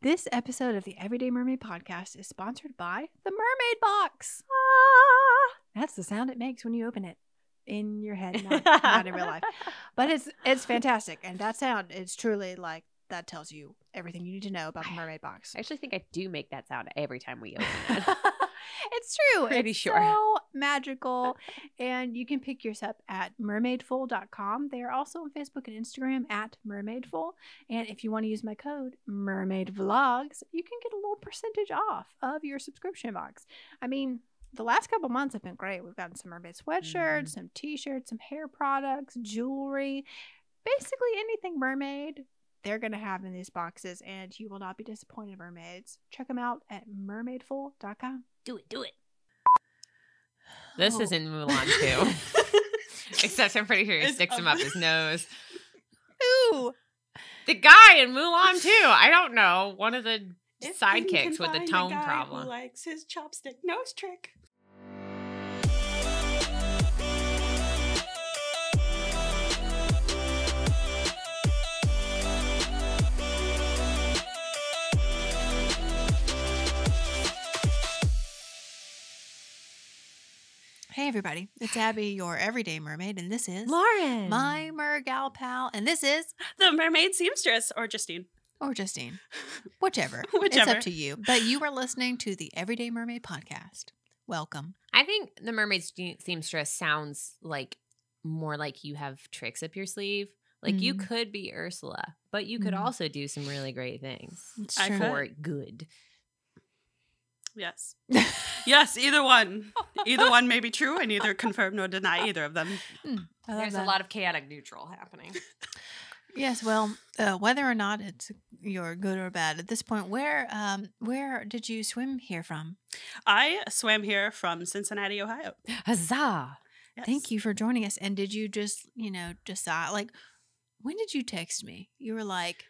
This episode of the Everyday Mermaid Podcast is sponsored by the Mermaid Box. Ah! That's the sound it makes when you open it in your head, not in real life. But it's fantastic, and that sound is truly like that tells you everything you need to know about the Mermaid Box. I actually think I do make that sound every time we open it. It's true. Pretty it's sure. So magical. And you can pick yours up at mermaidful.com. They are also on Facebook and Instagram at mermaidful. And if you want to use my code mermaidvlogs, you can get a little percentage off of your subscription box. I mean, the last couple months have been great. We've gotten some mermaid sweatshirts, some t-shirts, some hair products, jewelry, basically anything mermaid. They're going to have in these boxes, and you will not be disappointed, mermaids. Check them out at mermaidful.com. Do it. This is in Mulan too. Except I'm pretty sure he sticks him up his nose. Ooh. The guy in Mulan too. I don't know. One of the sidekicks with the tone problem. Who likes his chopstick nose trick. Hey everybody, it's Abby, your everyday mermaid, and this is Lauren, my mergal pal, and this is the Mermaid Seamstress, or Justine. Whichever. It's up to you. But you are listening to the Everyday Mermaid Podcast. Welcome. I think the Mermaid Seamstress sounds like more like you have tricks up your sleeve. Like you could be Ursula, but you could also do some really great things for good. Yes. Yes, either one. Either one may be true, and neither confirm nor deny either of them. There's a lot of chaotic neutral happening. Yes, well, whether or not you're good or bad at this point, where did you swim here from? I swam here from Cincinnati, Ohio. Huzzah! Yes. Thank you for joining us. And did you just, decide, like, when did you text me? You were like,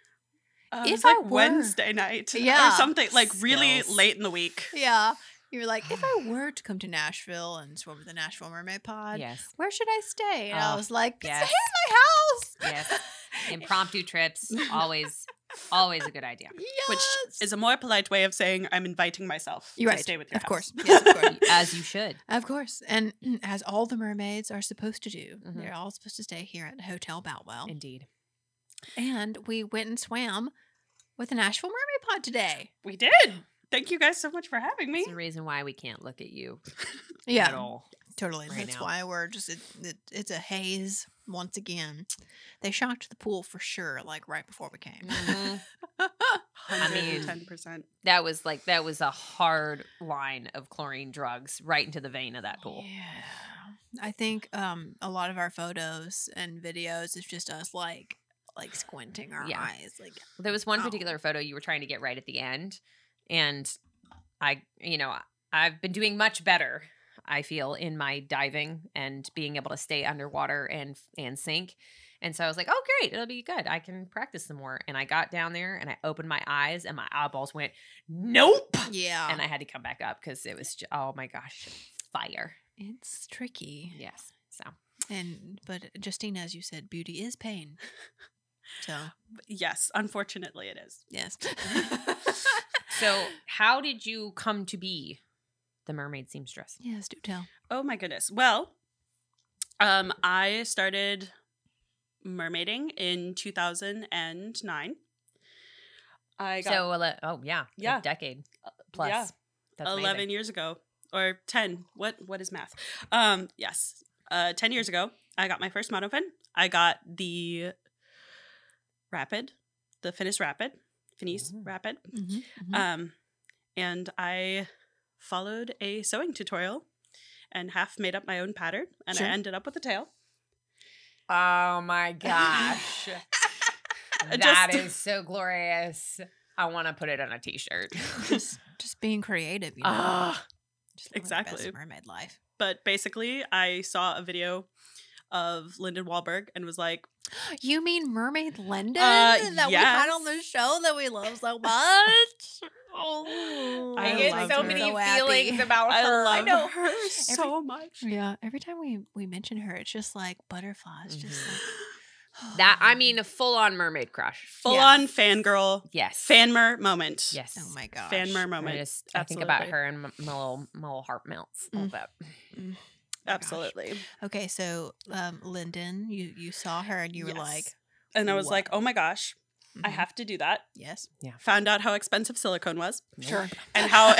It if was like I were Wednesday night, or something, like really late in the week. Yeah. You were like, if I were to come to Nashville and swim with the Nashville Mermaid Pod, where should I stay? And I was like, stay at my house. Yes. Impromptu trips, always a good idea. Yes. Which is a more polite way of saying I'm inviting myself to stay with your house. Of course. Yes, of course. As you should. Of course. And as all the mermaids are supposed to do. They're all supposed to stay here at Hotel Boutwell. Indeed. And we went and swam with the Nashville Mermaid Pod today. We did. Thank you guys so much for having me. It's the reason why we can't look at you at all. Totally. That's why we're just, it's a haze once again. They shocked the pool for sure, like right before we came. 110%. That was a hard line of chlorine drugs right into the vein of that pool. Yeah. I think a lot of our photos and videos is just us like squinting our eyes. Like there was one particular photo you were trying to get right at the end, and I've been doing much better, I feel, in my diving and being able to stay underwater and sink. And so I was like, oh, great. It'll be good. I can practice some more. And I got down there and I opened my eyes and my eyeballs went, nope. Yeah. And I had to come back up because it was, oh my gosh, fire. It's tricky. Yes. So. But Justine, as you said, beauty is pain. So. Yes. Unfortunately, it is. Yes. So how did you come to be the Mermaid Seamstress? Yes, do tell. Oh my goodness. Well, I started mermaiding in 2009. A decade plus. Yeah, that's 11 amazing. years ago, or 10. What is math? Yes, 10 years ago, I got my first monofin. I got the Finis Rapid. And I followed a sewing tutorial and half made up my own pattern, and I ended up with a tail. Oh my gosh. That is so glorious. I want to put it on a t-shirt. just being creative, Just exactly. Best mermaid life. But basically, I saw a video of Lyndon Wahlberg and was like, you mean Mermaid Lyndon that we had on the show that we love so much? Oh, I get so many feelings about her. I know her so much. Yeah, every time we mention her, it's just like butterflies, just like That, I mean, a full-on mermaid crush. Full on fangirl, Yes. fanmer moment. Yes. Oh my gosh. Fanmer moment. I think about her and my little heart melts a little bit. Mm. Absolutely. Okay, so Lyndon, you saw her and you were Yes. like, And I was like, wow. oh my gosh, I Mhm. have to do that. Yes. Found out how expensive silicone was. Sure. And how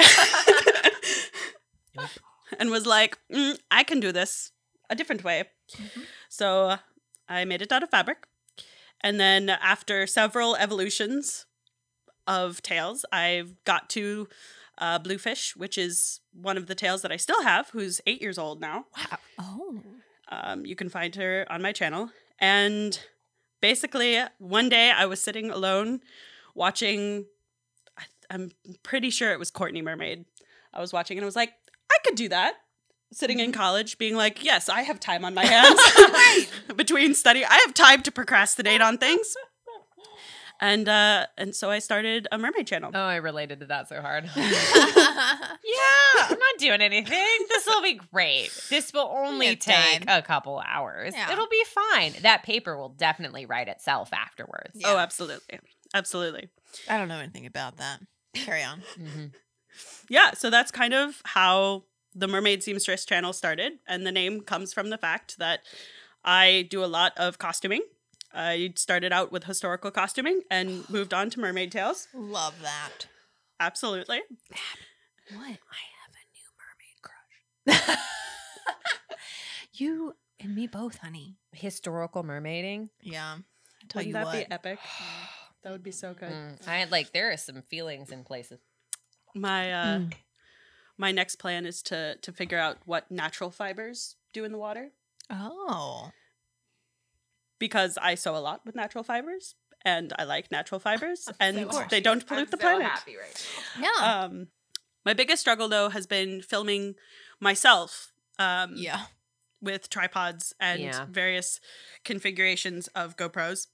and was like, I can do this a different way. Mhm. So I made it out of fabric. And then after several evolutions of tails, I got to Bluefish, which is one of the tails that I still have, who's 8 years old now. Wow. Oh. You can find her on my channel. And basically, one day I was sitting alone watching, I'm pretty sure it was Courtney Mermaid. I was watching and I was like, I could do that. Sitting in college being like, yes, I have time on my hands between study. I have time to procrastinate on things. And so I started a mermaid channel. Oh, I related to that so hard. Yeah. Yeah, I'm not doing anything. This will be great. This will only have take time. a couple hours. Yeah. It'll be fine. That paper will definitely write itself afterwards. Yeah. Oh, absolutely. Absolutely. I don't know anything about that. Carry on. Mm-hmm. Yeah, so that's kind of how the Mermaid Seamstress channel started. And the name comes from the fact that I do a lot of costuming. I started out with historical costuming and moved on to mermaid tales. Love that. Absolutely. What? I have a new mermaid crush. You and me both, honey. Historical mermaiding. Yeah. I'll tell Wouldn't you that what. be epic? That would be so good. I had there are some feelings in places. My my next plan is to figure out what natural fibers do in the water, Oh. because I sew a lot with natural fibers and I like natural fibers and course. they don't pollute the planet. Right Yeah. My biggest struggle though has been filming myself Yeah. with tripods and Yeah. various configurations of GoPros,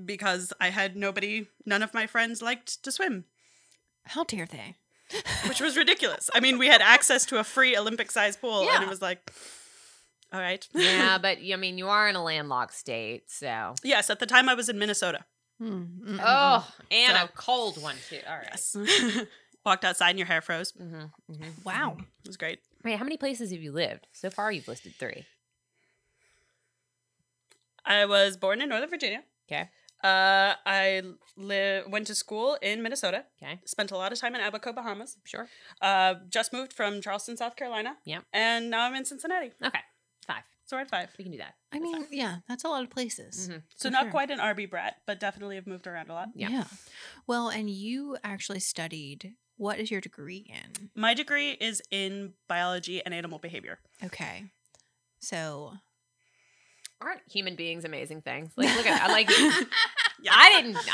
because I had none of my friends liked to swim, How dare they? which was ridiculous. I mean, we had access to a free Olympic-sized pool and Yeah. it was like, all right. Yeah, but I mean, you are in a landlocked state, so. Yes, at the time I was in Minnesota. Oh, and So- a cold one too. All right. Yes. Walked outside and your hair froze. It Mm-hmm, mm-hmm. Wow. was great. Wait, how many places have you lived? So far, you've listed 3. I was born in Northern Virginia. Okay. I went to school in Minnesota. Okay. Spent a lot of time in Abaco, Bahamas. Sure. Just moved from Charleston, South Carolina. Yep. And now I'm in Cincinnati. Okay. 5. So we're at 5. We can do that. I mean, yeah, that's a lot of places. Mhm. So For not sure. quite an Arby brat, but definitely have moved around a lot. Yeah. Well, and you actually studied, what is your degree in? My degree is in biology and animal behavior. Okay. So. Aren't human beings amazing things? Like, look at Yeah.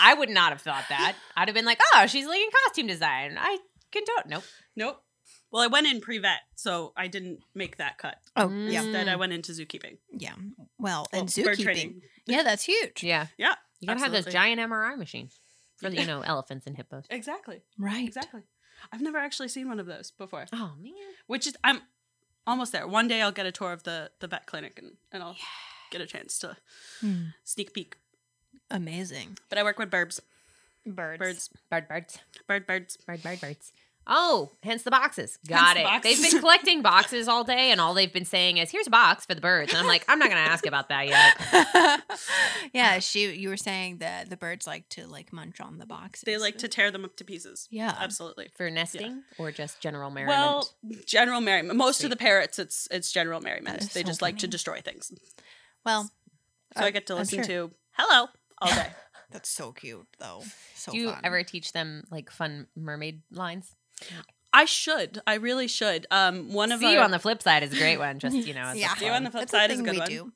I would not have thought that. I'd have been like, oh, she's like in costume design. I can do it. Nope. Nope. Well, I went in pre-vet, so I didn't make that cut. Oh, Mm. yeah. Instead, I went into zookeeping. Yeah. Well, Well, and bird zookeeping. training. Yeah, that's huge. Yeah. Yeah. You gotta have those Absolutely. giant MRI machines for the, elephants and hippos. Exactly. Right. Exactly. I've never actually seen one of those before. Oh man. Which is, I'm almost there. One day I'll get a tour of the vet clinic and I'll get a chance to Hmm. sneak peek. Amazing. But I work with birds. Birds. Birds. Birds. Birds. Oh, hence the boxes. Got the it. boxes. They've been collecting boxes all day, and all they've been saying is, "Here's a box for the birds." And I'm like, I'm not gonna ask about that yet. Yeah, you were saying that the birds like to munch on the boxes. They like to tear them up to pieces. Yeah. Absolutely. For nesting or just general merriment? Well, general merriment. Most Sweet. of the parrots, it's general merriment. That is They so just like to funny. destroy things. Well, So I get to I'm listen sure. to "Hello" all day. That's so cute though. So do you fun. ever teach them fun mermaid lines? I should. I really should. One of See you on the flip side is a great one. Just it's Yeah. See you on the flip That's a side is a thing good we one.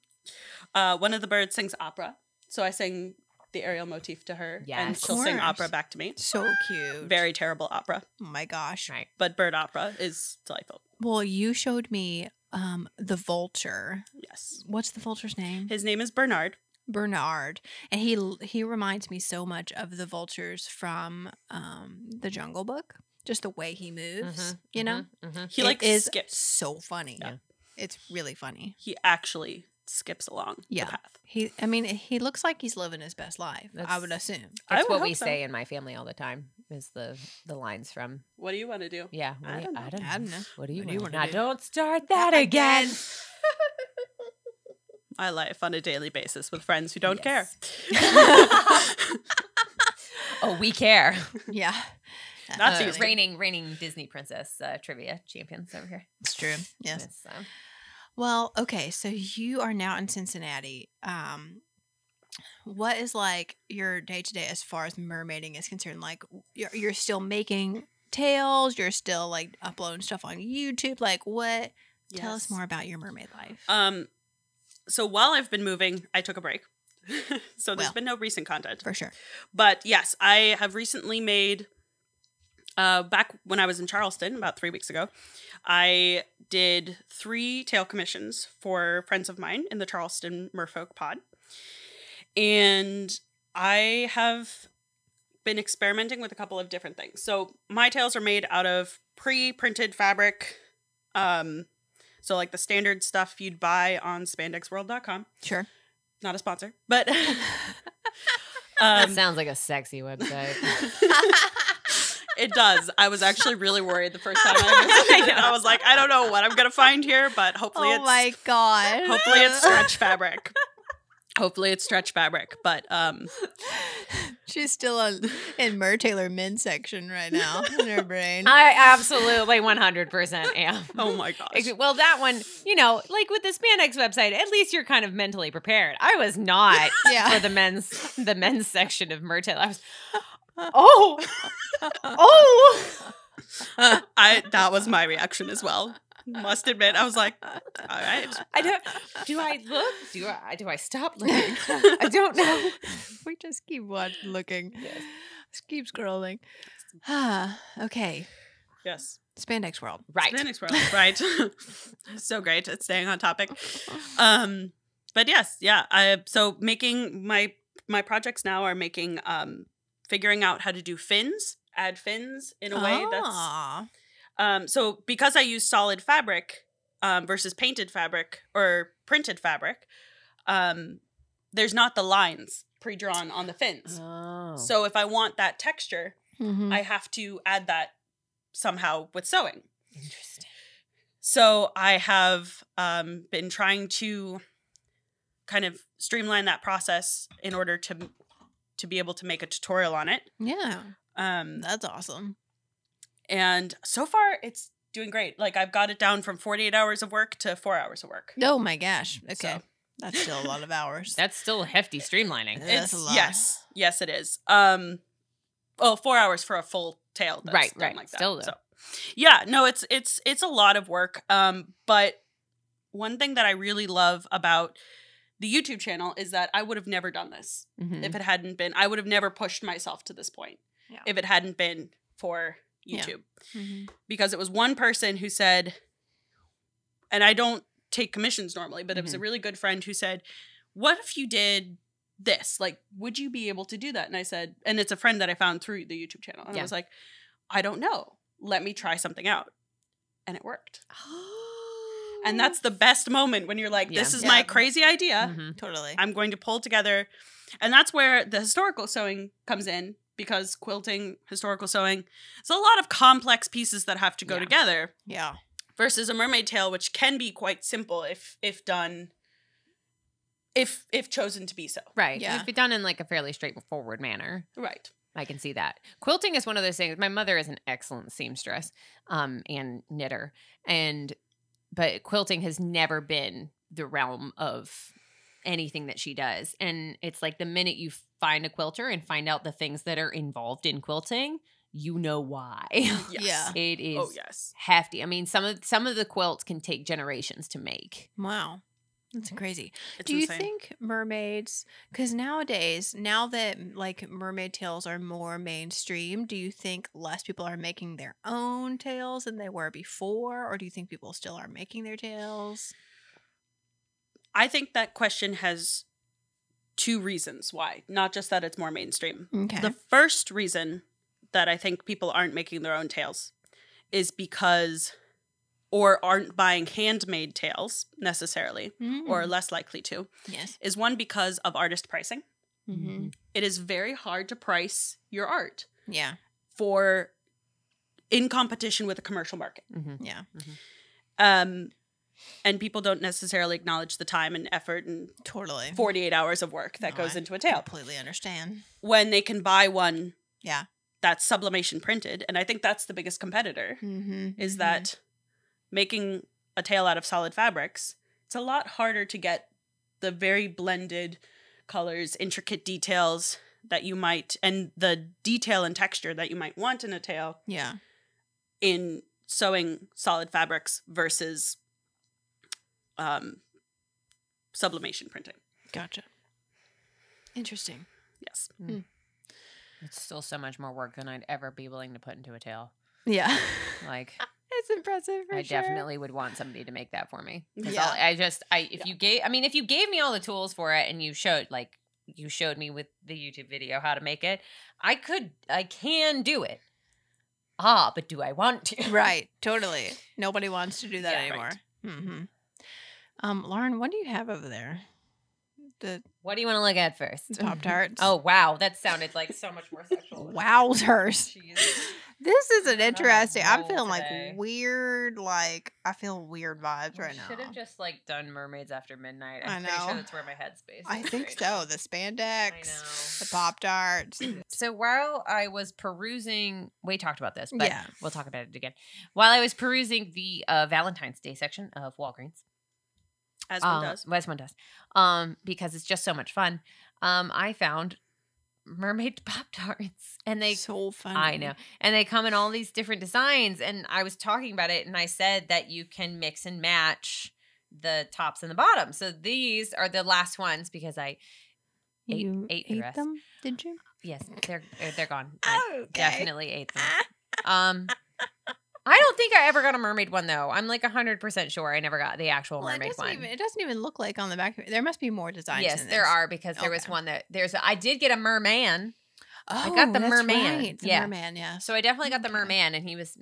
do. One of the birds sings opera, so I sing the Ariel motif to her, and Yes. she'll sing Of opera course. back to me. So cute. Very terrible opera, Oh my gosh. right. but bird opera is delightful. Well, you showed me the vulture. Yes. What's the vulture's name? His name is Bernard. Bernard, and he reminds me so much of the vultures from the Jungle Book. Just the way he moves, you know. He It is skips. so funny. Yeah. It's really funny. He actually skips along Yeah. the path. He looks like he's living his best life. I That's- would assume. I That's would what we hope so. say in my family all the time. Is the lines from What do you want to do? yeah? I don't know. I don't I don't know. What do you What do you want? wanna Now do? don't start that again. I life on a daily basis with friends who don't care. Yes. Oh, we care. Yeah. That's Uh, easy. reigning Disney princess trivia champions over here. It's true. Yes. Yes, Well, okay. So you are now in Cincinnati. What is like your day to day as far as mermaiding is concerned? Like you're still making tails. You're still like uploading stuff on YouTube. Like what? Tell us Yes. more about your mermaid life. So while I've been moving, I took a break. So there's Well. been no recent content. For sure. But yes, I have recently made, back when I was in Charleston about 3 weeks ago, I did 3 tail commissions for friends of mine in the Charleston Merfolk pod. And I have been experimenting with a couple of different things. So my tails are made out of pre-printed fabric. So like the standard stuff you'd buy on spandexworld.com. Sure. Not a sponsor, but that sounds like a sexy website. it does. I was actually really worried the first time I visited it. I was like, I don't know what I'm gonna find here, but hopefully Oh my god. hopefully it's stretch fabric. Hopefully it's stretch fabric, but She's still in Mer Taylor men's section right now in her brain. I absolutely 100% am. oh my gosh. Well, that one, like with the spandex website, at least you're kind of mentally prepared. I was not Yeah. for the men's section of Mertail. I was, oh, That was my reaction as well. Must admit, I was like, all right. do I look? Do I stop looking? I don't know. We just keep looking. Yes. Just keep scrolling. Okay. Yes. Spandex World. Right. Spanish world, right. So great at staying on topic. But yes, yeah. So making my projects now are making figuring out how to do fins, add fins in a way that's so because I use solid fabric versus painted fabric or printed fabric, there's not the lines pre-drawn on the fins. Oh. So if I want that texture, Mhm. I have to add that somehow with sewing. Interesting. So I have been trying to kind of streamline that process in order to be able to make a tutorial on it. Yeah. That's awesome. And so far, it's doing great. Like, I've got it down from 48 hours of work to 4 hours of work. Oh my gosh. Okay. So- That's still a lot of hours. That's still hefty streamlining. That's a lot. Yes, it is. Well, 4 hours for a full tail. That's Right, done right. Like that. Still, though. So, yeah, no, it's a lot of work. But one thing that I really love about the YouTube channel is that I would have never done this Mhm. if it hadn't been. I would have never pushed myself to this point Yeah. if it hadn't been for Yeah. YouTube. Mhm. Because it was one person who said, and I don't take commissions normally, but it was a really good friend who said, what if you did this? Like, would you be able to do that? And I said, and it's a friend that I found through the YouTube channel. And I Yeah. was like, I don't know. Let me try something out. And it worked. And that's the best moment when you're like, this Yeah. is Yeah. my crazy idea. Mhm. Totally. I'm going to pull together. And that's where the historical sewing comes in, because quilting, historical sewing, it's a lot of complex pieces that have to go Yeah. together Yeah. versus a mermaid tail, which can be quite simple if done, if chosen to be so. Right. Yeah. If it's done in like a fairly straightforward manner. Right. I can see that. Quilting is one of those things. My mother is an excellent seamstress and knitter. But quilting has never been the realm of anything that she does. And it's like the minute you find a quilter and find out the things that are involved in quilting, you know why. Yes. Yeah. It is Oh, yes. hefty. I mean, some of the quilts can take generations to make. Wow. That's crazy. It's Do you insane. think mermaids, because nowadays, now that like mermaid tails are more mainstream, do you think less people are making their own tails than they were before? Or do you think people still are making their tails? I think that question has 2 reasons why, not just that it's more mainstream. Okay. The first reason that I think people aren't making their own tails is because or aren't buying handmade tails necessarily, or Mm. less likely to, Yes. is one, because of artist pricing. Mm-hmm. It is very hard to price your art Yeah. in competition with a commercial market. Mm-hmm. Yeah. And people don't necessarily acknowledge the time and effort and Totally. 48 hours of work that goes I into a tail completely understand. when they can buy one Yeah. that's sublimation printed. And I think that's the biggest competitor, Mm-hmm. is that making a tail out of solid fabrics, it's a lot harder to get the very blended colors, intricate details that you might, and the detail and texture that you might want in a tail Yeah. in sewing solid fabrics versus sublimation printing. Gotcha. Interesting. Yes. It's still so much more work than I'd ever be willing to put into a tail. Yeah. Like, It's impressive for I sure. definitely would want somebody to make that for me. 'Cause Yeah. if you gave me all the tools for it and you showed me with the YouTube video how to make it, I can do it. But do I want to? Right. Totally. Nobody wants to do that Yeah, anymore. right. Mm-hmm. Lauren, what do you have over there? The What do you want to look at first? Pop-Tarts. Oh, wow. That sounded like so much more sexual. Wowzers. Jeez. This is an interesting. I'm roll feeling today. like weird, I feel weird vibes right Should now. have just done Mermaids After Midnight. I I'm pretty sure know. that's where my headspace is. I think right so. now. The spandex, I know. the Pop-Tarts. So while I was perusing, we talked about this, but Yeah. we'll talk about it again. While I was perusing the Valentine's Day section of Walgreens, As one does. as one does, because it's just so much fun, I found mermaid Pop-Tarts, and they so funny. I know. And they come in all these different designs. And I was talking about it, and I said that you can mix and match the tops and the bottoms. So these are the last ones because I You ate the rest. them? Did you? yes, they're gone. I Okay. definitely ate them. I don't think I ever got a mermaid one though. I'm like 100% sure I never got the actual Well, mermaid one. it doesn't even look like on the back. There must be more designs. Yes, in there this. are because there was Okay. one that I did get a merman. Oh, got the that's merman. Right. The Yeah. merman. Yeah. So I definitely got the Okay. merman, and he was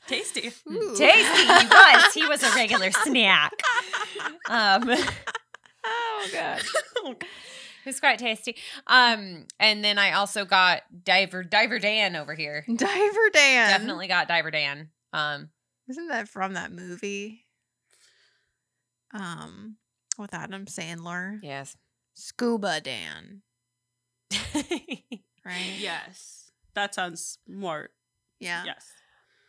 Tasty. Ooh. tasty. He was a regular snack. Oh god. It was quite tasty. And then I also got Diver Dan over here. Diver Dan. Definitely got Diver Dan. Isn't that from that movie? With Adam Sandler. Yes. Scuba Dan. Right. Yes. That sounds more. Yeah. Yes.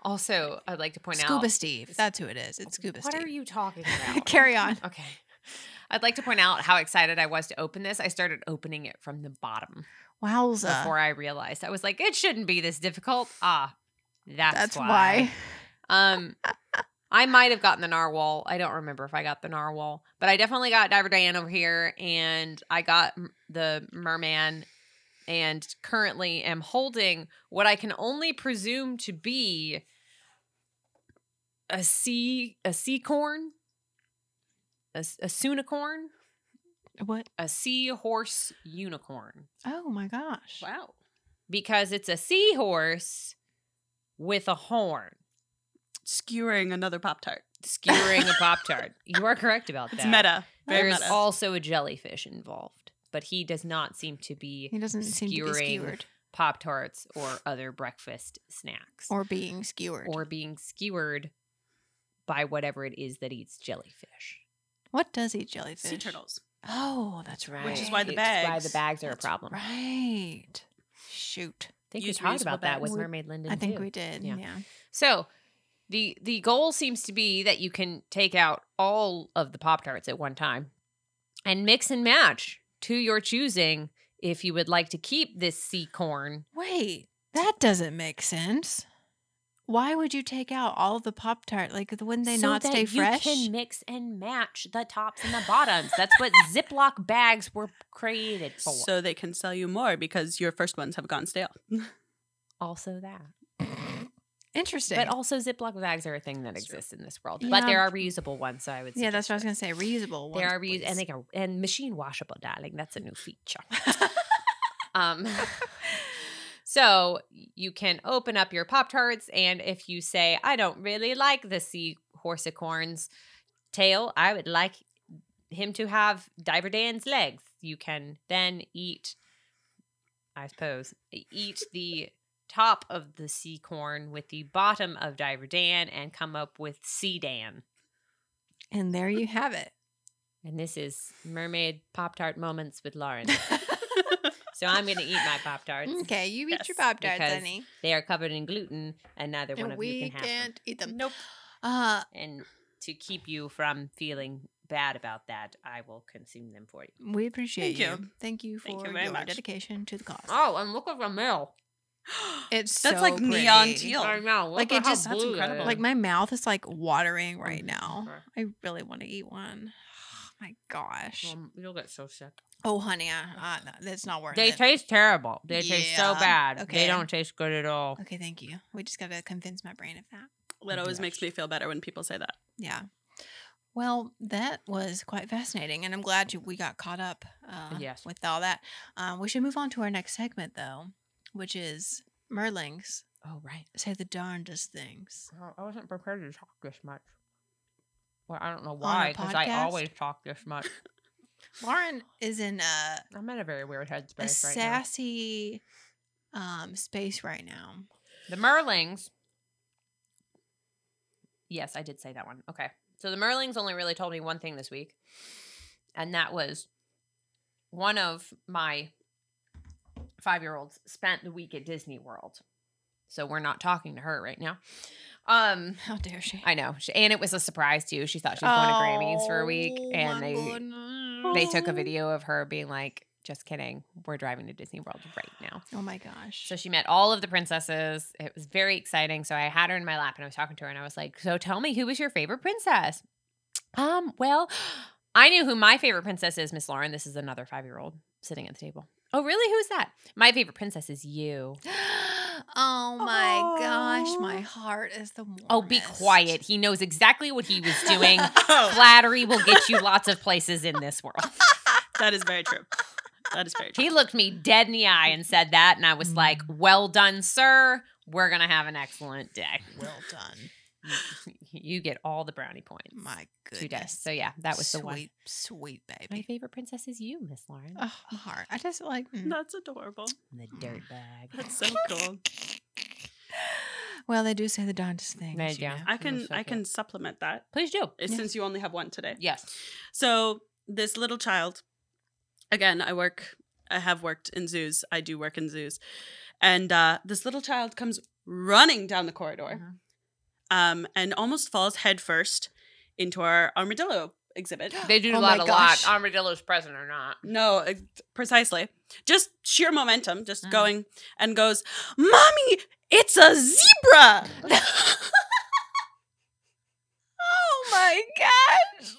Also, I'd like to point Scuba out. Steve. That's who it is. It's Scuba What Steve. are you talking about? Carry on. Okay. I'd like to point out how excited I was to open this. I started opening it from the bottom Wowza. before I realized. I was like, it shouldn't be this difficult. That's why. I might have gotten the narwhal. I don't remember if I got the narwhal, but I definitely got Diver Diane over here, and I got the merman, and currently am holding what I can only presume to be a sea corn, a sunicorn, What? a seahorse unicorn, Oh my gosh. Wow. because it's a seahorse with a horn. Skewering another Pop-Tart. Skewering a Pop-Tart. You are correct about It's that. meta. Very There's meta. also a jellyfish involved, but he does not seem to be He doesn't seem to be skewering skewered. Pop-Tarts or other breakfast snacks. Or being skewered. Or being skewered by whatever it is that eats jellyfish. What does eat jellyfish? Sea turtles. Oh, that's right. Which is why the It's why bags. the bags are That's a problem. Right. Shoot. I think we Use talked reusable about that bags. with Mermaid Linden I think too. we did. Yeah. Yeah. So the goal seems to be that you can take out all of the Pop-Tarts at one time and mix and match to your choosing if you would like to keep this sea corn. Wait, that doesn't make sense. Why would you take out all of the Pop-Tart? Like, wouldn't they so not that stay fresh? You can mix and match the tops and the bottoms. That's what Ziploc bags were created for. So they can sell you more because your first ones have gone stale. Also that. Interesting. But also Ziploc bags are a thing that exists in this world. Yeah. But there are reusable ones, so I would yeah, that's what I was suggest going to say. Reusable ones. There are reusable, and please. they and machine washable, darling. That's a new feature. So you can open up your Pop-Tarts, and if you say, I don't really like the seahorsicorn's tail, I would like him to have Diver Dan's legs. You can then eat, I suppose, eat the top of the sea corn with the bottom of Diver Dan and come up with Sea Dan. And there you have it. And this is Mermaid Pop-Tart Moments with Lauren. So I'm going to eat my Pop-Tarts. Okay, you eat Yes, your Pop-Tarts, because honey. they are covered in gluten, and neither one And of you we can have them. can't eat them. Nope. And to keep you from feeling bad about that, I will consume them for you. We appreciate Thank you. you. Thank you for Thank you very your much. dedication to the cause. Oh, and look at the mill. It's That's so like pretty. neon teal. I know. Look Like, at it how just- That's blue that incredible. is. Like, my mouth is like watering right now. Sure. I really want to eat one. Oh my gosh. You'll get so sick. Oh, honey, that's not worth They it. taste terrible. They taste so Yeah. bad. Okay. They don't taste good at all. Okay, thank you. We just got to convince my brain of that. That always Yes. makes me feel better when people say that. Yeah. Well, that was quite fascinating, and I'm glad we got caught up Yes. with all that. We should move on to our next segment, though, which is Merlings Oh, right. say the darndest things. Well, I wasn't prepared to talk this much. Well, I don't know a why, because I podcast? always talk this much. Lauren is in I'm in a very weird a headspace right now. sassy space right now. The Merlings. Yes, I did say that one. Okay. So the Merlings only really told me one thing this week, and that was one of my 5-year-olds spent the week at Disney World. So we're not talking to her right now. How dare she? I know. And it was a surprise too. She thought she was going to Grammys for a week, and they took a video of her being like, just kidding, we're driving to Disney World right now. Oh my gosh. So she met all of the princesses. It was very exciting. So I had her in my lap and I was talking to her and I was like, so tell me, who was your favorite princess? Well, I knew who my favorite princess is, Miss Lauren. This is another 5-year-old sitting at the table. Oh, really? Who's that? My favorite princess is you. Oh my gosh, Aw. my heart is the warmest. Oh, be quiet. He knows exactly what he was doing. Oh, Flattery will get you lots of places in this world. that is very true. That is very true. He looked me dead in the eye and said that, and I was like, well done, sir. We're going to have an excellent day. Well done. You get all the brownie points. My today. goodness. So yeah, that was the one. Sweet, sweet My baby. favorite princess is you, Miss Lauren. Oh, my heart. I just like. That's adorable. The dirt bag. That's so cool. Well, they do say the darndest things. They you do. know. I can That's so I cute. can supplement that Please do. since you only have one today. Yes. So this little child, again, I have worked in zoos. I do work in zoos. And this little child comes running down the corridor and almost falls headfirst into our armadillo exhibit. They do Oh a lot my of gosh. Armadillo's present or not. No, precisely. Just sheer momentum, just going and goes, Mommy, it's a zebra! Oh my gosh.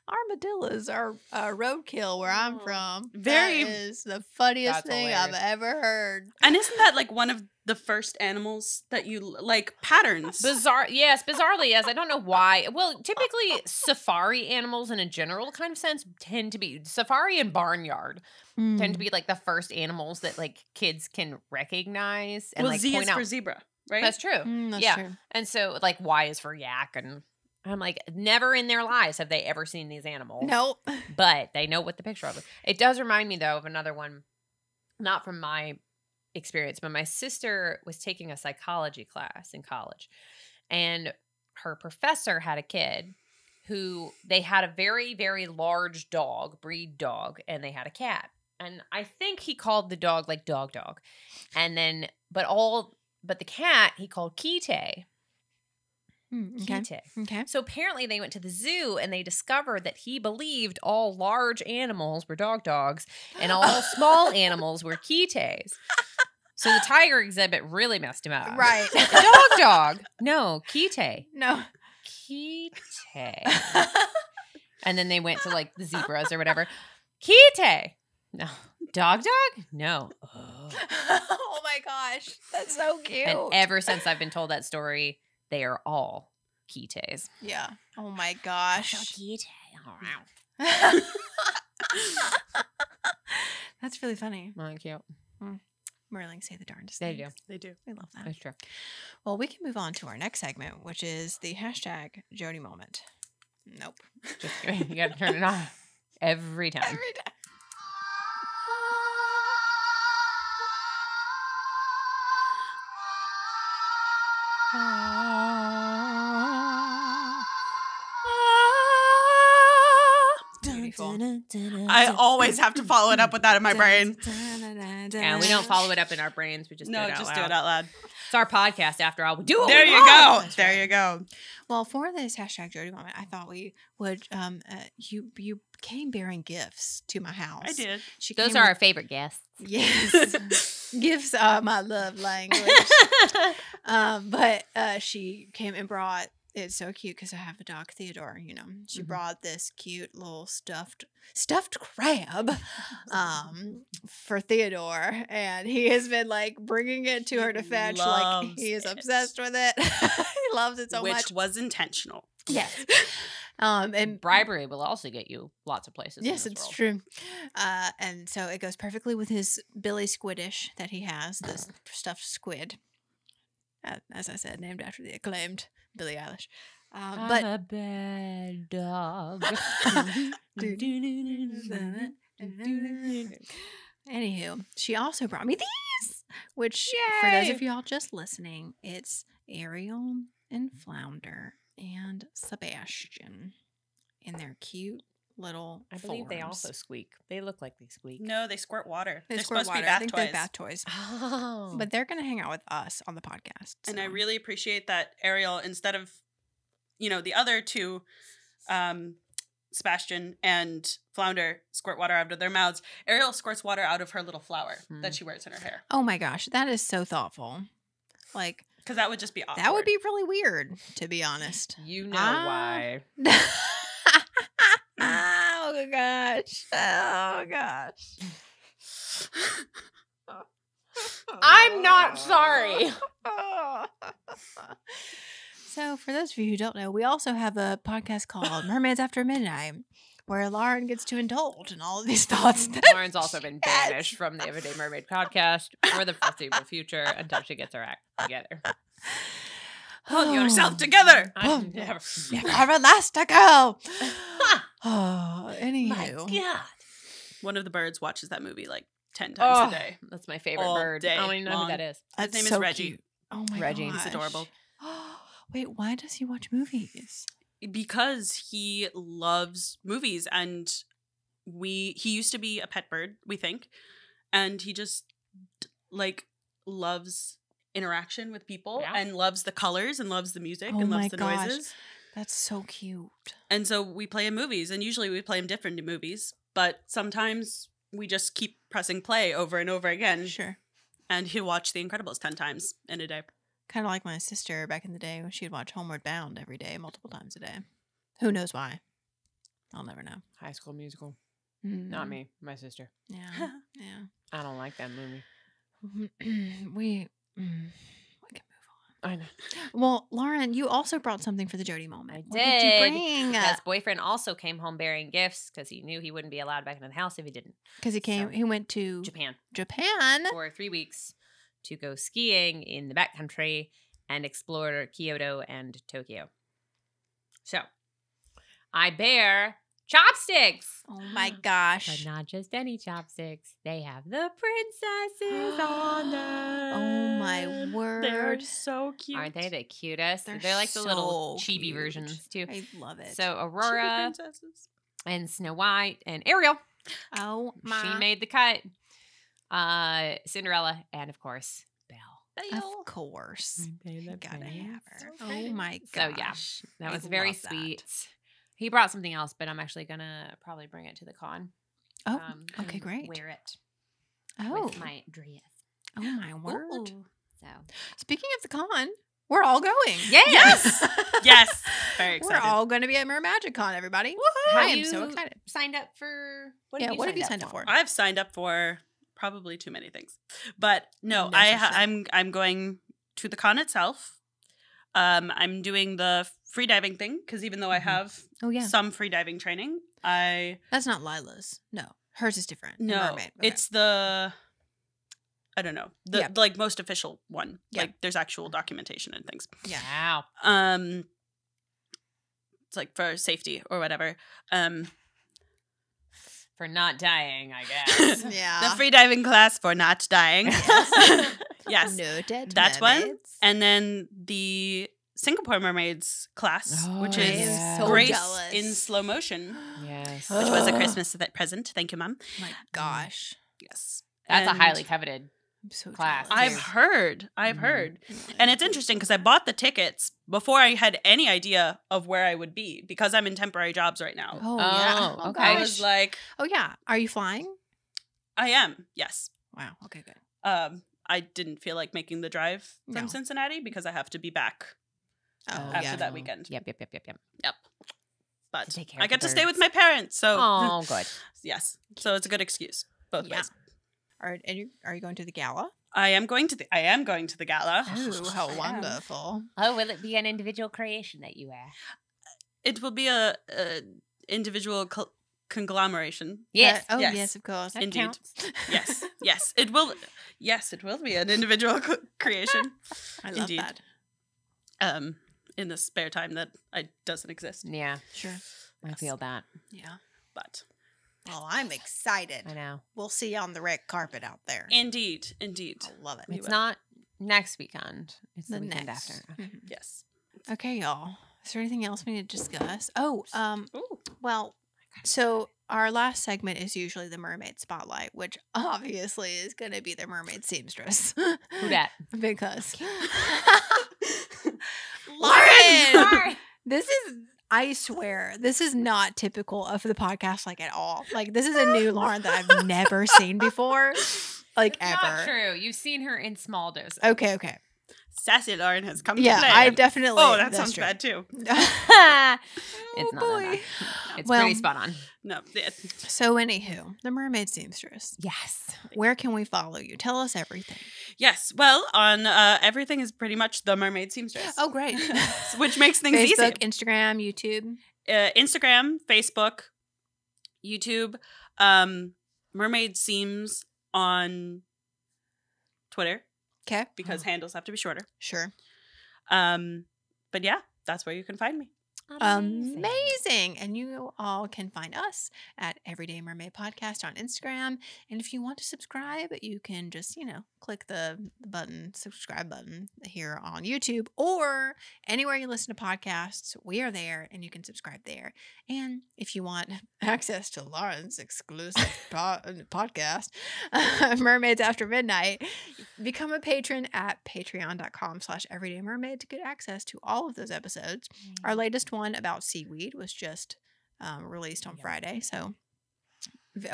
Armadillos are roadkill where I'm from. Very- That is the funniest That's thing hilarious. I've ever heard. And isn't that like one of the first animals that you like patterns? Bizarre. Yes, bizarrely, yes. I don't know why. Well, typically safari animals in a general kind of sense tend to be safari and barnyard tend to be like the first animals that like kids can recognize and well, like Z point is out. for zebra, right? That's true. That's Yeah. true. And so like Y is for yak, and I'm like, never in their lives have they ever seen these animals. Nope. But they know what the picture of it. It does remind me though of another one, not from my experience, but my sister was taking a psychology class in college, and her professor had a kid who they had a very, very large dog, breed dog, and they had a cat. And I think he called the dog like dog. And then, but the cat he called Kite. Okay. Kite. Okay. So apparently they went to the zoo and they discovered that he believed all large animals were dogs and all small animals were Kites. So the tiger exhibit really messed him up. Right. Dog. No, Kite. No. Kite. And then they went to like the zebras or whatever. Kite. No. Dog? No. Oh. Oh my gosh. That's so cute. And ever since I've been told that story, they are all Kites. yeah. Oh my gosh. Kite. Oh, wow. That's really funny. Really cute. Merlings say the darndest They things. do. They do. We love that. That's true. Well, we can move on to our next segment, which is the hashtag Jody moment. Nope. Just kidding. You got to turn it on every time. Every time. Beautiful. I always have to follow it up with that in my brain. And we don't follow it up in our brains. We just do it out loud. Do it out loud. It's our podcast after all. We do it. There you go. There you go. Well, for this hashtag Jody moment, I thought we would. You came bearing gifts to my house. I did. Those came are with- our favorite guests. Yes. Gifts are my love language. But she came and brought. It's so cute because I have a dog, Theodore. You know, she brought this cute little stuffed crab, for Theodore, and he has been like bringing it to her to fetch. Like Loves he is it. obsessed with it. He loves it so Which much. was intentional. Yes. And Bribery will also get you lots of places. yes, in this it's world. true. And so it goes perfectly with his Billy Squiddish that he has, this stuffed squid. As I said, named after the acclaimed Billie Eilish. But a bad dog. anywho, she also brought me these, which for those of y'all just listening, it's Ariel and Flounder and Sebastian in their cute little I believe they forms. also squeak. They look like they squeak. No, they squirt water. They They're squirt supposed water. to be bath I think toys. they're bath toys. Oh. But they're going to hang out with us on the podcast. And I so. really appreciate that Ariel, instead of, the other two, Sebastian and Flounder squirt water out of their mouths, Ariel squirts water out of her little flower that she wears in her hair. Oh my gosh, that is so thoughtful. Like, Because that would just be awkward. that would be really weird, to be honest. You know why. Oh gosh. Oh gosh. I'm not sorry. So, for those of you who don't know, we also have a podcast called Mermaids After Midnight, where Lauren gets to indulge in all of these thoughts. Lauren's also been banished from the Everyday Mermaid podcast for the foreseeable future until she gets her act together. Pull yourself together. I'm never. Never last a girl. Oh, anywho. God. One of the birds watches that movie like 10 times a day. That's my favorite All bird. day I don't even know long. who that is. His name is so Reggie. cute. Oh my Reggie. gosh. He's adorable. Wait, why does he watch movies? Because he loves movies, and he used to be a pet bird, we think, and he just loves interaction with people and loves the colors and loves the music and loves the noises. That's so cute. And so we play him movies, and usually we play him different movies, but sometimes we just keep pressing play over and over again. Sure. And he'll watch The Incredibles 10 times in a day. Kind of like my sister back in the day when she'd watch Homeward Bound every day, multiple times a day. Who knows why? I'll never know. High School Musical. Mm. Not me. My sister. Yeah. Yeah. I don't like that movie. We can move on. I know. Well, Lauren, you also brought something for the Jody moment. I What did you did. bring? His boyfriend also came home bearing gifts because he knew he wouldn't be allowed back into the house if he didn't. Because So- he went to Japan for 3 weeks to go skiing in the backcountry and explore Kyoto and Tokyo. So, I bear chopsticks. Oh my gosh. But not just any chopsticks. They have the princesses on them. Oh my word. They're so cute. Aren't they the cutest? They're They're like the little so chibi cute. versions too. I love it. So Chibi Aurora princesses. and Snow White and Ariel, oh my. she made the cut. Cinderella and of course Belle. Of course. Gotta have her. Oh my So gosh. yeah, that I was very love that. sweet. He brought something else, but I'm actually gonna probably bring it to the con. Oh, okay, and great. Wear it Oh, with my dress. oh my word. Ooh. So Speaking of the con, we're all going. yes, Yes. Very excited. We're all going to be at MerMagicCon, everybody. Woohoo! I Have am so you excited. signed up for what? Yeah, have you what have you signed up for? I've signed up for probably too many things, but no, No such thing. I'm going to the con itself. I'm doing the free diving thing because even though I have Oh yeah, some free diving training, I that's not Lila's. No, hers is different. no, Mermaid. Okay. it's the I don't know, the Yeah. like most official one. Yeah. Like there's actual documentation and things. Yeah. Wow. It's like for safety or whatever. For not dying, I guess. Yeah. The free diving class for not dying. Yes. No dead That one. mermaids. And then the Singapore Mermaids class, Oh, which I is am so Grace jealous. in slow motion, Yes. which was a Christmas present. Thank you, Mom. My gosh. Yes. That's And a highly coveted. I'm so Class. jealous. I've heard. Mhm. And it's interesting because I bought the tickets before I had any idea of where I would be because I'm in temporary jobs right now. Oh, yeah. Oh, Oh, okay. I gosh. was like, Oh, yeah. Are you flying? I am. Yes. Wow. Okay, good. I didn't feel like making the drive from No. Cincinnati because I have to be back Oh, after yeah. that weekend. Yep. Yep. But take care I of get the to stay with birds. my parents, so Oh, good. yes. So it's a good excuse both Yeah. ways. Are you going to the gala? I am going to the gala. Oh, how I am. wonderful. Oh, will it be an individual creation that you wear? It will be a individual conglomeration. Yes. Oh, Yes. yes, of course. That indeed. counts. Yes, it will. Yes, it will be an individual creation. I love Indeed. that. In the spare time that doesn't exist. Yeah, Sure. I Yes. feel that. Yeah. But Well, I'm excited. I know. We'll see you on the red carpet out there. indeed. I love it. We It's will. not next weekend. It's the, The weekend next. after. Okay. Mhm. Yes. Okay, y'all. Is there anything else we need to discuss? Oh, Ooh. well, so our last segment is usually the mermaid spotlight, which obviously is going to be the mermaid seamstress. Who dat? Because Lauren! Lauren, this is, I swear, this is not typical of the podcast, like at all. Like this is a new Lauren that I've never seen before, like That's ever. not true. You've seen her in small doses. Okay. Sassy Lauren has come Yeah, to play. I definitely. Oh, that that's sounds true. bad too. It's Oh, not boy. that bad. It's Well- pretty spot on. No. So, anywho, the mermaid seamstress. Yes. Where can we follow you? Tell us everything. Yes. Well, on everything is pretty much the Mermaid Seamstress. Oh, great. Which makes things Facebook, Instagram, YouTube. easy. Instagram, Facebook, YouTube, Mermaid Seams on Twitter Okay. because handles have to be shorter. Sure. But yeah, that's where you can find me. Amazing. And you all can find us at Everyday Mermaid Podcast on Instagram. And if you want to subscribe, you can just, click the button, subscribe button here on YouTube or anywhere you listen to podcasts. We are there and you can subscribe there. And if you want access to Lauren's exclusive podcast, Mermaids After Midnight, become a patron at patreon.com/everydaymermaid to get access to all of those episodes. Our latest one about seaweed was just released on Friday, so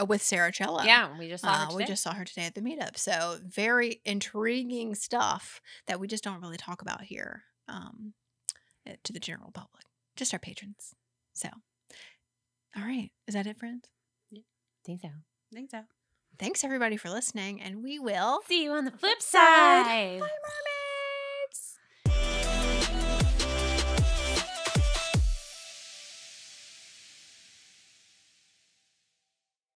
with Sarah Cello. Yeah, we just saw her We today. just saw her today at the meetup. So very intriguing stuff that we just don't really talk about here to the general public, just our patrons. So, all right, is that it, friends? think so. I think so. Thanks everybody for listening, and we will See you on the flip side. Bye, mermaid.